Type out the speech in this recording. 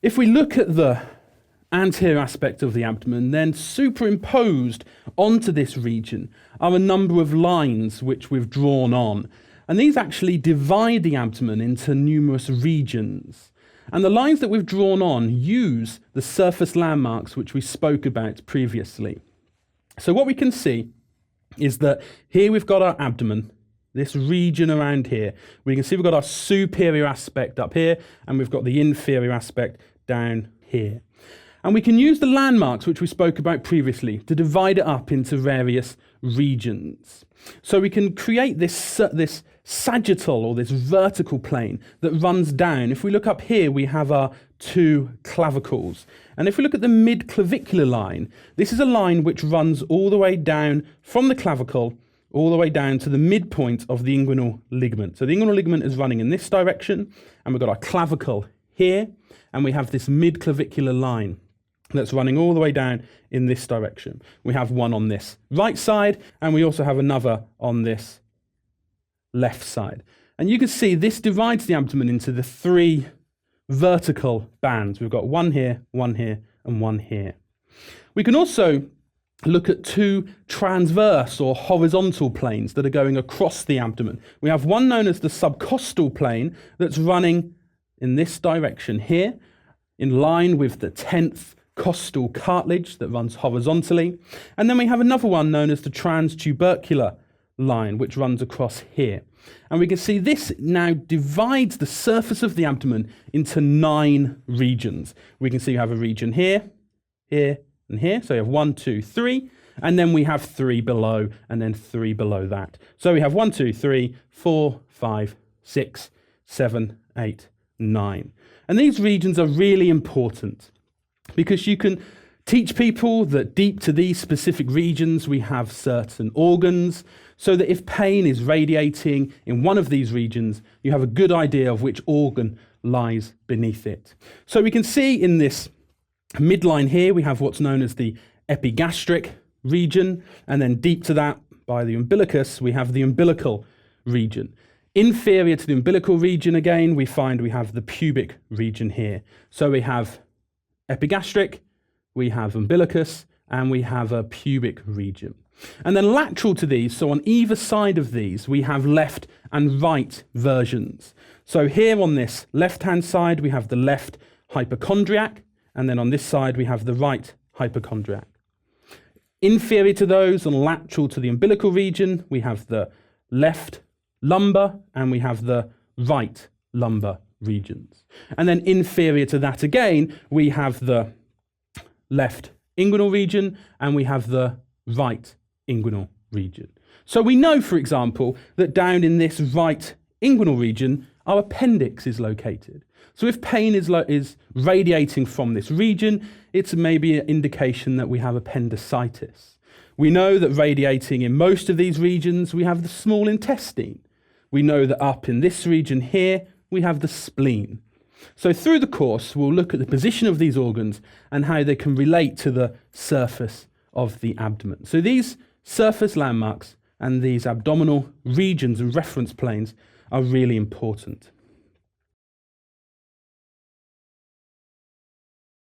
If we look at the anterior aspect of the abdomen, then superimposed onto this region are a number of lines which we've drawn on. And these actually divide the abdomen into numerous regions. And the lines that we've drawn on use the surface landmarks which we spoke about previously. So what we can see is that here we've got our abdomen, this region around here. We can see we've got our superior aspect up here, and we've got the inferior aspect down here. And we can use the landmarks which we spoke about previously to divide it up into various regions. So we can create this sagittal or this vertical plane that runs down. If we look up here, we have our two clavicles. And if we look at the mid-clavicular line, this is a line which runs all the way down from the clavicle all the way down to the midpoint of the inguinal ligament. So the inguinal ligament is running in this direction, and we've got our clavicle here, and we have this mid-clavicular line that's running all the way down in this direction. We have one on this right side, and we also have another on this left side. And you can see this divides the abdomen into the three vertical bands. We've got one here, and one here. We can also look at two transverse or horizontal planes that are going across the abdomen. We have one known as the subcostal plane that's running in this direction here, in line with the 10th costal cartilage that runs horizontally. And then we have another one known as the transtubercular line, which runs across here. And we can see this now divides the surface of the abdomen into 9 regions. We can see you have a region here, here, and here. So you have 1, 2, 3. And then we have 3 below, and then 3 below that. So we have 1, 2, 3, 4, 5, 6, 7, 8, 9. And these regions are really important because you can teach people that deep to these specific regions we have certain organs, so that if pain is radiating in one of these regions, you have a good idea of which organ lies beneath it. So we can see in this midline here, we have what's known as the epigastric region, and then deep to that, by the umbilicus, we have the umbilical region. Inferior to the umbilical region, again, we find we have the pubic region here. So we have epigastric, we have umbilicus, and we have a pubic region. And then lateral to these, so on either side of these, we have left and right versions. So here on this left-hand side, we have the left hypochondriac, and then on this side, we have the right hypochondriac. Inferior to those, and lateral to the umbilical region, we have the left lumbar, and we have the right lumbar regions. And then inferior to that again, we have the left inguinal region, and we have the right inguinal region. So we know, for example, that down in this right inguinal region, our appendix is located. So if pain is radiating from this region, it's maybe an indication that we have appendicitis. We know that radiating in most of these regions, we have the small intestine. We know that up in this region here, we have the spleen. So through the course, we'll look at the position of these organs and how they can relate to the surface of the abdomen. So these surface landmarks and these abdominal regions and reference planes are really important.